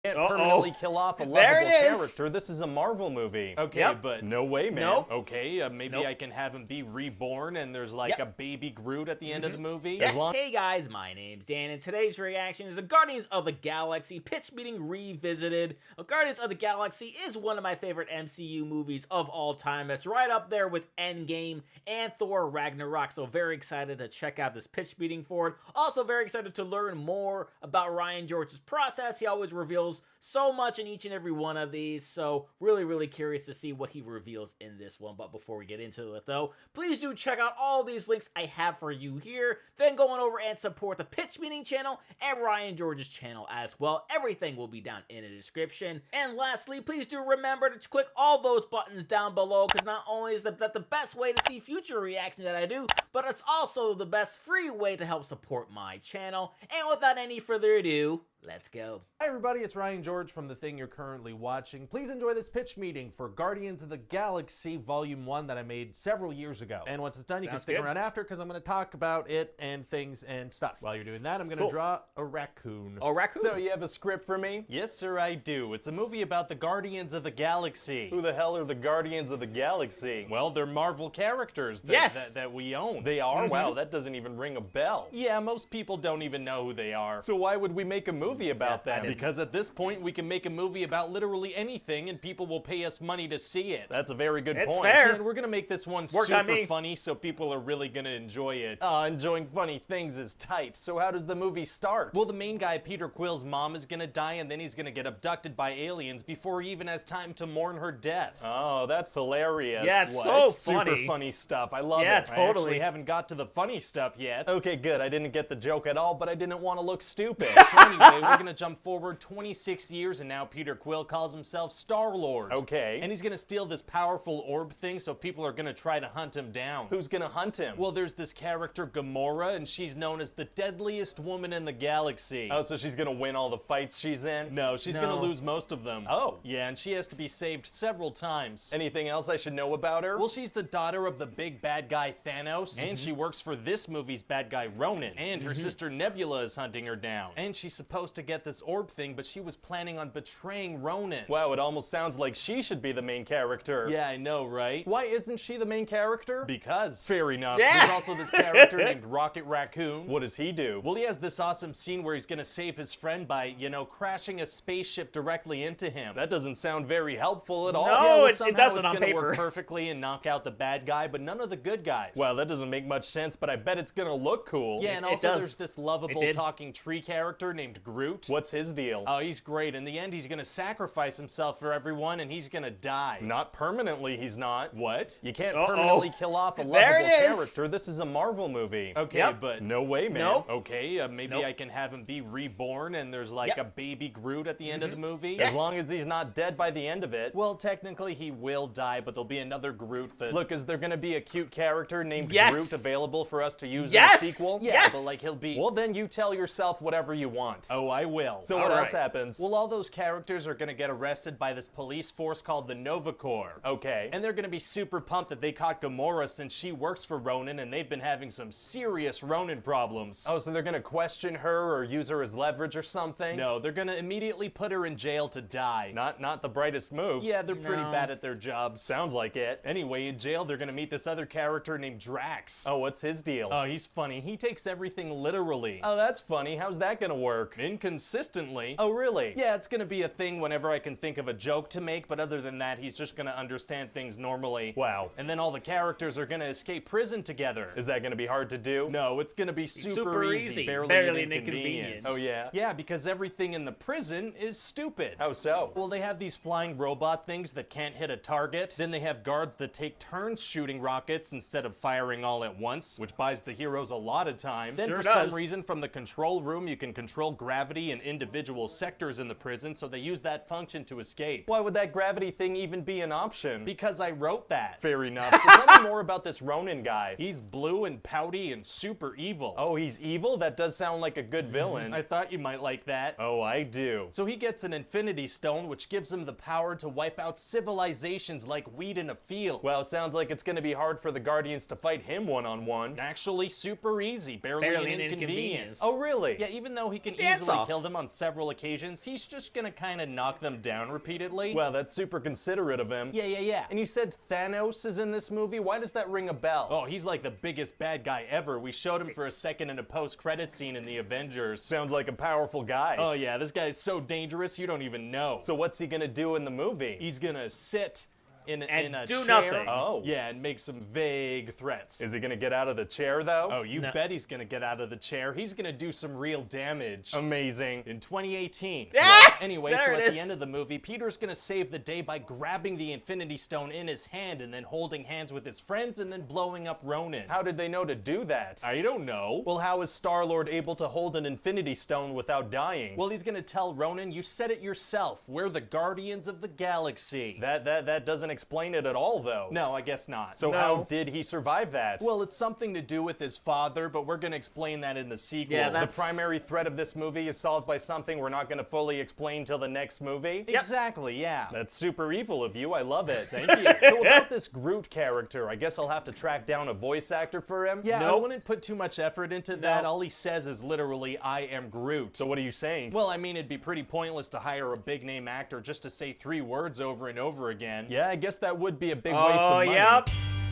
Can't permanently kill off a lovable character. This is a Marvel movie. Okay, but no way, man. Nope. Okay, maybe I can have him be reborn and there's like a baby Groot at the end of the movie. Yes. Hey guys, my name's Dan, and today's reaction is the Guardians of the Galaxy pitch meeting revisited. Guardians of the Galaxy is one of my favorite MCU movies of all time. It's right up there with Endgame and Thor Ragnarok, so very excited to check out this pitch meeting for it. Also very excited to learn more about Ryan George's process. He always reveals so much in each and every one of these, so really curious to see what he reveals in this one. But before we get into it though, please do check out all these links I have for you here, then go on over and support the pitch meeting channel and Ryan George's channel as well. Everything will be down in the description. And lastly, please do remember to click all those buttons down below, because not only is that the best way to see future reactions that I do, but it's also the best free way to help support my channel. And without any further ado, let's go. Hi everybody, it's Ryan George from the thing you're currently watching. Please enjoy this pitch meeting for Guardians of the Galaxy Volume 1 that I made several years ago. And once it's done, you can stick around after, because I'm going to talk about it and things and stuff. While you're doing that, I'm going to draw a raccoon. A raccoon? So you have a script for me? Yes sir, I do. It's a movie about the Guardians of the Galaxy. Who the hell are the Guardians of the Galaxy? Well, they're Marvel characters that we own. They are? Wow, that doesn't even ring a bell. Yeah, most people don't even know who they are. So why would we make a movie about them? Because at this point, we can make a movie about literally anything and people will pay us money to see it. That's a very good point. Fair. And we're gonna make this one super funny so people are really gonna enjoy it. Enjoying funny things is tight. So how does the movie start? Well, the main guy, Peter Quill's mom, is gonna die and then he's gonna get abducted by aliens before he even has time to mourn her death. Oh, that's hilarious. Yeah, it's so funny. Super funny stuff. I love it. Yeah, totally. I actually haven't got to the funny stuff yet. Okay, good. I didn't get the joke at all, but I didn't want to look stupid. So anyway, we're gonna jump forward 26 years and now Peter Quill calls himself Star-Lord. Okay. And he's gonna steal this powerful orb thing, so people are gonna try to hunt him down. Who's gonna hunt him? Well, there's this character Gamora, and she's known as the deadliest woman in the galaxy. Oh, so she's gonna win all the fights she's in? No, she's gonna lose most of them. Oh. Yeah, and she has to be saved several times. Anything else I should know about her? Well, she's the daughter of the big bad guy Thanos, and she works for this movie's bad guy Ronan, and her sister Nebula is hunting her down. And she's supposed to get this orb thing, but she was planning on betraying Ronan. Wow, it almost sounds like she should be the main character. Yeah, I know, right? Why isn't she the main character? Because. Fair enough. There's also this character named Rocket Raccoon. What does he do? Well, he has this awesome scene where he's gonna save his friend by, you know, crashing a spaceship directly into him. That doesn't sound very helpful at all. No, yeah, it doesn't on it's gonna paper. work perfectly and knock out the bad guy, but none of the good guys. Well, that doesn't make much sense, but I bet it's gonna look cool. Yeah, and also there's this lovable talking tree character named Groot. What's his deal? Oh, he's great. In the end, he's gonna sacrifice himself for everyone and he's gonna die. Not permanently, he's not. What? You can't permanently kill off a lovable character. This is a Marvel movie. Okay, but no way, man. Okay, maybe I can have him be reborn and there's like a baby Groot at the end of the movie. As long as he's not dead by the end of it. Well, technically he will die, but there'll be another Groot that... Look, is there gonna be a cute character named Groot available for us to use in a sequel? Yeah, but like he'll be... Well, then you tell yourself whatever you want. Oh, I will. So what else happens? Well, all those characters are gonna get arrested by this police force called the Nova Corps. Okay. And they're gonna be super pumped that they caught Gamora since she works for Ronan and they've been having some serious Ronan problems. Oh, so they're gonna question her or use her as leverage or something? No, they're gonna immediately put her in jail to die. Not the brightest move. Yeah, they're pretty bad at their jobs. Sounds like it. Anyway, in jail, they're gonna meet this other character named Drax. Oh, what's his deal? Oh, he's funny. He takes everything literally. Oh, that's funny. How's that gonna work? Inconsistently. Oh, really? Yeah, it's gonna be a thing whenever I can think of a joke to make, but other than that, he's just gonna understand things normally. Wow. And then all the characters are gonna escape prison together. Is that gonna be hard to do? No, it's gonna be super easy. Barely an inconvenience. Oh, yeah? Yeah, because everything in the prison is stupid. How so? Well, they have these flying robot things that can't hit a target. Then they have guards that take turns shooting rockets instead of firing all at once, which buys the heroes a lot of time. Then for some reason, from the control room, you can control gravity in individual sectors in the prison, so they use that function to escape. Why would that gravity thing even be an option? Because I wrote that. Fair enough. So tell me more about this Ronan guy. He's blue and pouty and super evil. Oh, he's evil? That does sound like a good villain. I thought you might like that. Oh, I do. So he gets an Infinity Stone, which gives him the power to wipe out civilizations like weed in a field. Well, it sounds like it's gonna be hard for the Guardians to fight him one-on-one. Actually, super easy. Barely an inconvenience. Oh, really? Yeah, even though he can easily off. Kill them on several occasions. He's just gonna kind of knock them down repeatedly. Well, that's super considerate of him. Yeah. And you said Thanos is in this movie? Why does that ring a bell? Oh, he's like the biggest bad guy ever. We showed him for a second in a post-credit scene in the Avengers. Sounds like a powerful guy. Oh yeah, this guy's so dangerous you don't even know. So what's he gonna do in the movie? He's gonna sit in a do chair. nothing. Oh. Yeah, and make some vague threats. Is he gonna get out of the chair, though? Oh, you bet he's gonna get out of the chair. He's gonna do some real damage. Amazing. In 2018. Well, anyway, so at the end of the movie, Peter's gonna save the day by grabbing the Infinity Stone in his hand and then holding hands with his friends and then blowing up Ronan. How did they know to do that? I don't know. Well, how is Star-Lord able to hold an Infinity Stone without dying? Well, he's gonna tell Ronan, you said it yourself. We're the Guardians of the Galaxy. That doesn't explain it at all, though. No, I guess not. So how did he survive that? Well, it's something to do with his father, but we're gonna explain that in the sequel. Yeah, the primary threat of this movie is solved by something we're not gonna fully explain till the next movie? Yep. Exactly, yeah. That's super evil of you. I love it. Thank you. So about this Groot character, I guess I'll have to track down a voice actor for him? Yeah, I wouldn't put too much effort into that. All he says is literally, I am Groot. So what are you saying? Well, I mean, it'd be pretty pointless to hire a big-name actor just to say 3 words over and over again. Yeah, I guess that would be a big waste of money.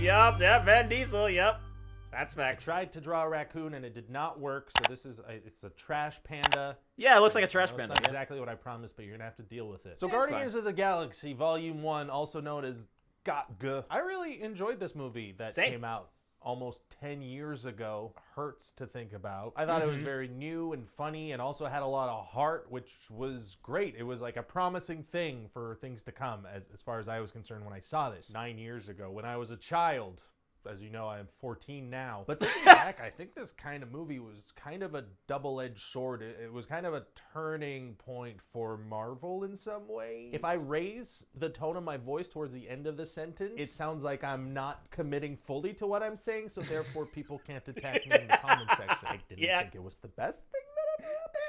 Yep, Van Diesel, yep. That's facts. I tried to draw a raccoon and it did not work, so this is it's a trash panda. Yeah, it looks like a trash panda. It's not exactly what I promised, but you're gonna have to deal with it. So Guardians of the Galaxy Volume 1, also known as GOT-G. I really enjoyed this movie that came out almost 10 years ago. Hurts to think about. I thought it was very new and funny and also had a lot of heart, which was great. It was like a promising thing for things to come as far as I was concerned when I saw this 9 years ago when I was a child. As you know, I am 14 now. But thinking back, I think this kind of movie was kind of a double-edged sword. It was kind of a turning point for Marvel in some ways. If I raise the tone of my voice towards the end of the sentence, it sounds like I'm not committing fully to what I'm saying, so therefore people can't attack me in the comment section. I didn't think it was the best thing that ever happened.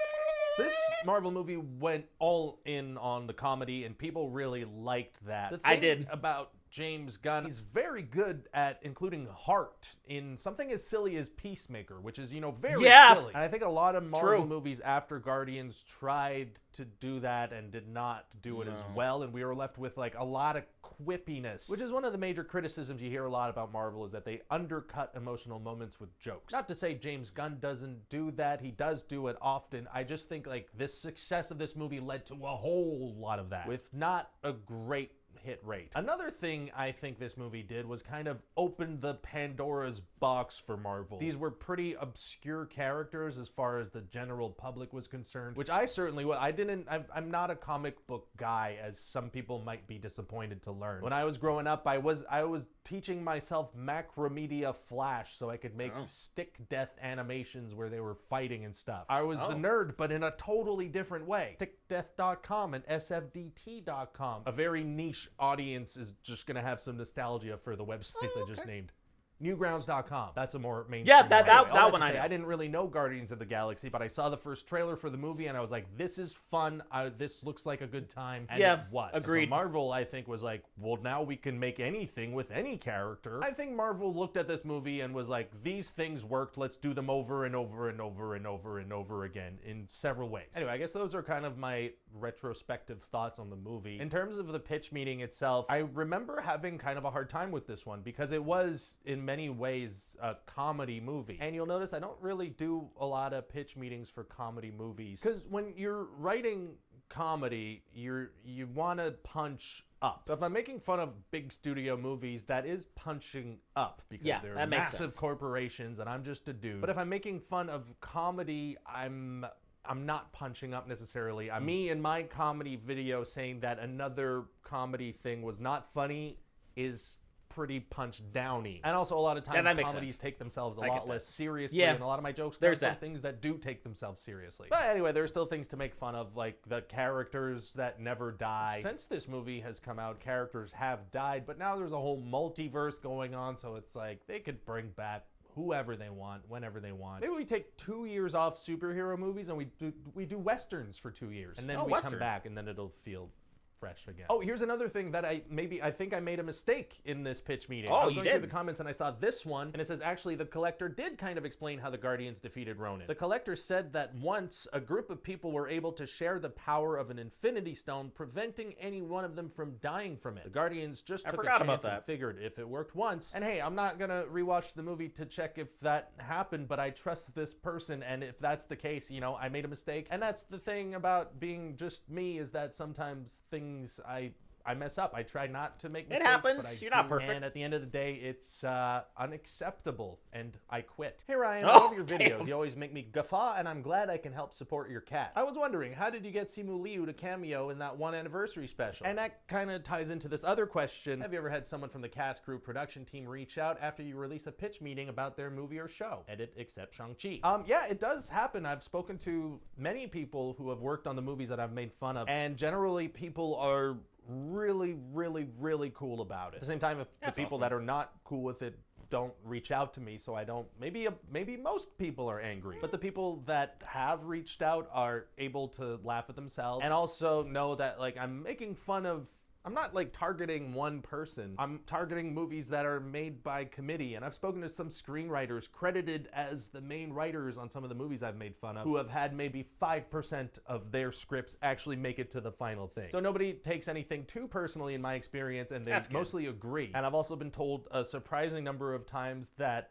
This Marvel movie went all in on the comedy, and people really liked that. I did. About James Gunn, he's very good at including heart in something as silly as Peacemaker, which is, very silly. And I think a lot of Marvel movies after Guardians tried to do that and did not do it as well, and we were left with like a lot of quippiness, which is one of the major criticisms you hear a lot about Marvel, is that they undercut emotional moments with jokes. Not to say James Gunn doesn't do that, he does do it often. I just think like the success of this movie led to a whole lot of that, with not a great hit rate. Another thing I think this movie did was kind of open the Pandora's box for Marvel. These were pretty obscure characters as far as the general public was concerned, which I certainly would. I'm not a comic book guy, as some people might be disappointed to learn. When I was growing up, I was teaching myself Macromedia Flash so I could make stick death animations where they were fighting and stuff. I was a nerd, but in a totally different way. Stickdeath.com and SFDT.com. A very niche audience is just gonna have some nostalgia for the websites I just named. Newgrounds.com. That's a more mainstream. Yeah, that one I know. I didn't really know Guardians of the Galaxy, but I saw the first trailer for the movie and I was like, this is fun. This looks like a good time. And it was. Agreed. So Marvel, I think, was like, well, now we can make anything with any character. I think Marvel looked at this movie and was like, these things worked. Let's do them over and over and over and over and over again in several ways. Anyway, I guess those are kind of my retrospective thoughts on the movie. In terms of the pitch meeting itself, I remember having kind of a hard time with this one because it was, in many ways, a comedy movie. And you'll notice I don't really do a lot of pitch meetings for comedy movies, because when you're writing comedy, you want to punch up. So if I'm making fun of big studio movies, that is punching up, because they're massive corporations and I'm just a dude. But if I'm making fun of comedy, I'm not punching up necessarily. Me in my comedy video saying that another comedy thing was not funny is pretty punch downy. And also a lot of times comedies take themselves a lot less seriously, and a lot of my jokes come from things that do take themselves seriously. But anyway, there's still things to make fun of, like the characters that never die. Since this movie has come out, characters have died, but now there's a whole multiverse going on, so it's like they could bring back whoever they want, whenever they want. Maybe we take 2 years off superhero movies and we do westerns for 2 years, and then we come back, and then it'll feel fresh again. Oh, here's another thing that I think I made a mistake in this pitch meeting. Oh, I was you going through did? the comments and I saw this one, and it says, actually, the Collector did kind of explain how the Guardians defeated Ronan. The Collector said that once a group of people were able to share the power of an Infinity Stone, preventing any one of them from dying from it. The Guardians just took a chance and figured if it worked once, and hey, I'm not gonna rewatch the movie to check if that happened, but I trust this person, and if that's the case, you know, I made a mistake. And that's the thing about being just me, is that sometimes things I mess up. I try not to make mistakes. It happens. You're not perfect. And at the end of the day, it's unacceptable, and I quit. Hey Ryan, I love your videos. You always make me guffaw, and I'm glad I can help support your cast. I was wondering, how did you get Simu Liu to cameo in that one anniversary special? And that kind of ties into this other question. Have you ever had someone from the cast, crew, production team reach out after you release a pitch meeting about their movie or show? Edit, except Shang-Chi. Yeah, it does happen. I've spoken to many people who have worked on the movies that I've made fun of, and generally people are really cool about it. At the same time, if the people that are not cool with it don't reach out to me, so I don't, maybe most people are angry, but the people that have reached out are able to laugh at themselves and also know that, like, I'm making fun of, I'm not like targeting one person. I'm targeting movies that are made by committee, and I've spoken to some screenwriters credited as the main writers on some of the movies I've made fun of, who have had maybe 5% of their scripts actually make it to the final thing. So nobody takes anything too personally in my experience, and they mostly agree. And I've also been told a surprising number of times that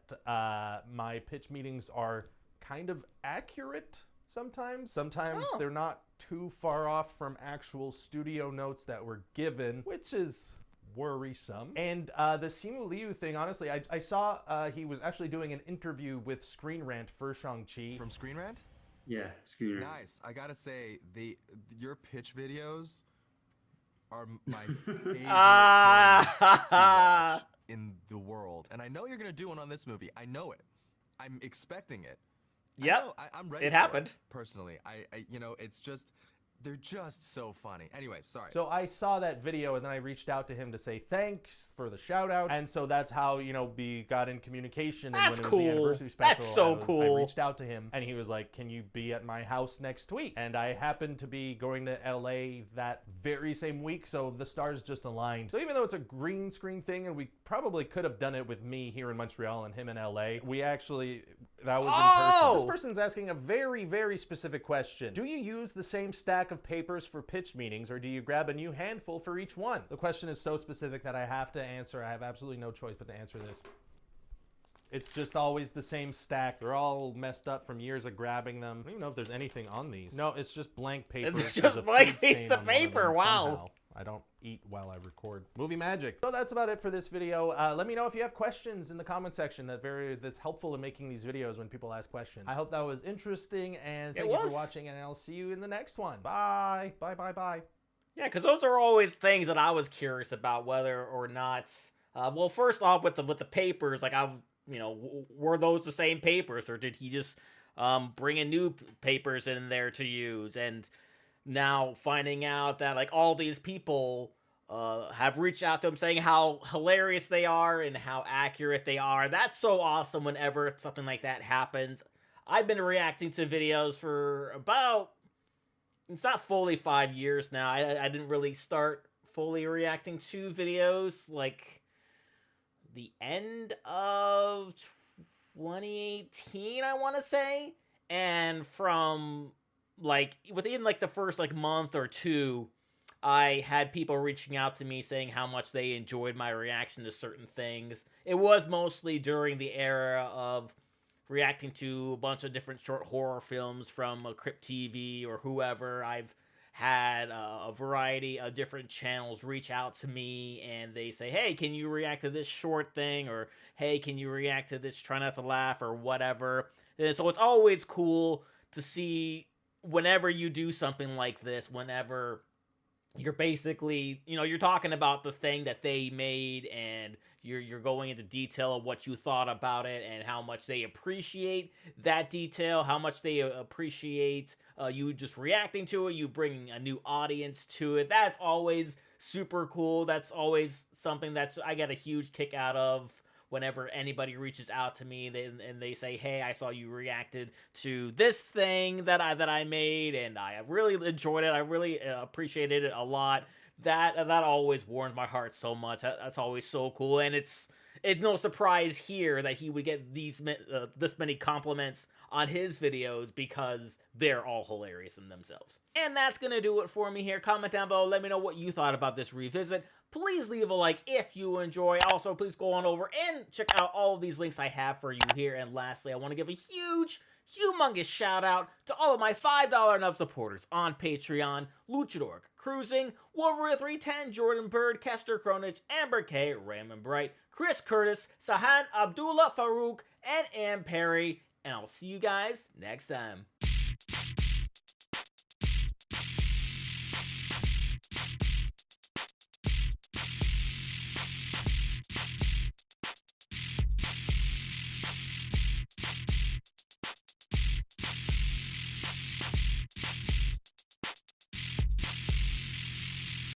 my pitch meetings are kind of accurate sometimes. Sometimes they're not too far off from actual studio notes that were given, which is worrisome. And the Simu Liu thing, honestly, I saw he was actually doing an interview with Screen Rant for Shang-Chi. From Screen Rant? Yeah, Screen Rant. Nice. I gotta say, your pitch videos are my favorite to watch in the world. And I know you're gonna do one on this movie. I know it. I'm expecting it. Yep, I'm ready. It happened. Personally, I you know, it's just, they're just so funny. Anyway, sorry. So I saw that video, and then I reached out to him to say thanks for the shout out, and so that's how, you know, we got in communication. That's and when cool. It was the anniversary special, That's so cool. I reached out to him, and he was like, "Can you be at my house next week?" And I happened to be going to LA that very same week, so the stars just aligned. So even though it's a green screen thing, and we probably could have done it with me here in Montreal and him in LA, we actually, that was in person. This person's asking a very specific question. Do you use the same stack of papers for pitch meetings, or do you grab a new handful for each one? The question is so specific that I have to answer. I have absolutely no choice but to answer this. It's just always the same stack. They're all messed up from years of grabbing them. I don't even know if there's anything on these. No, it's just blank paper. It's just blank piece of paper. Wow. Somehow. I don't eat while I record. Movie magic. So that's about it for this video. Let me know if you have questions in the comment section that's helpful in making these videos when people ask questions. I hope that was interesting, and thank you for watching, and I'll see you in the next one. Bye. Bye. Yeah, because those are always things that I was curious about, whether or not. Well, first off, with the papers, like were those the same papers, or did he just bring in new papers in there to use? And now finding out that like all these people have reached out to him saying how hilarious they are and how accurate they are. That's so awesome whenever something like that happens. I've been reacting to videos for about, it's not fully 5 years now. I didn't really start fully reacting to videos like the end of 2018, I want to say. And from like within like the first like month or two, I had people reaching out to me saying how much they enjoyed my reaction to certain things. It was mostly during the era of reacting to a bunch of different short horror films from Crypt TV or whoever. I've had a variety of different channels reach out to me, and they say, hey, can you react to this short thing? Or, hey, can you react to this Try Not to Laugh or whatever? And so it's always cool to see whenever you do something like this, whenever you're basically, you're talking about the thing that they made, and you're going into detail of what you thought about it and how much they appreciate that detail, how much they appreciate you just reacting to it, you bringing a new audience to it. That's always super cool. That's always something I get a huge kick out of whenever anybody reaches out to me and they say, hey, I saw you reacted to this thing that I made, and I really enjoyed it. I really appreciated it a lot. That always warms my heart so much. That's always so cool, and it's no surprise here that he would get this many compliments on his videos because they're all hilarious in themselves. And that's gonna do it for me here. Comment down below, let me know what you thought about this revisit. Please leave a like if you enjoy. Also, please go on over and check out all of these links I have for you here. And lastly, I want to give a huge, humongous shout out to all of my $5 and up supporters on Patreon: Luchador, Cruising, Wolverine 310, Jordan Bird, Kester Kronich, Amber K, Raymond Bright, Chris Curtis, Sahan Abdullah Farouk, and Ann Perry. And I'll see you guys next time.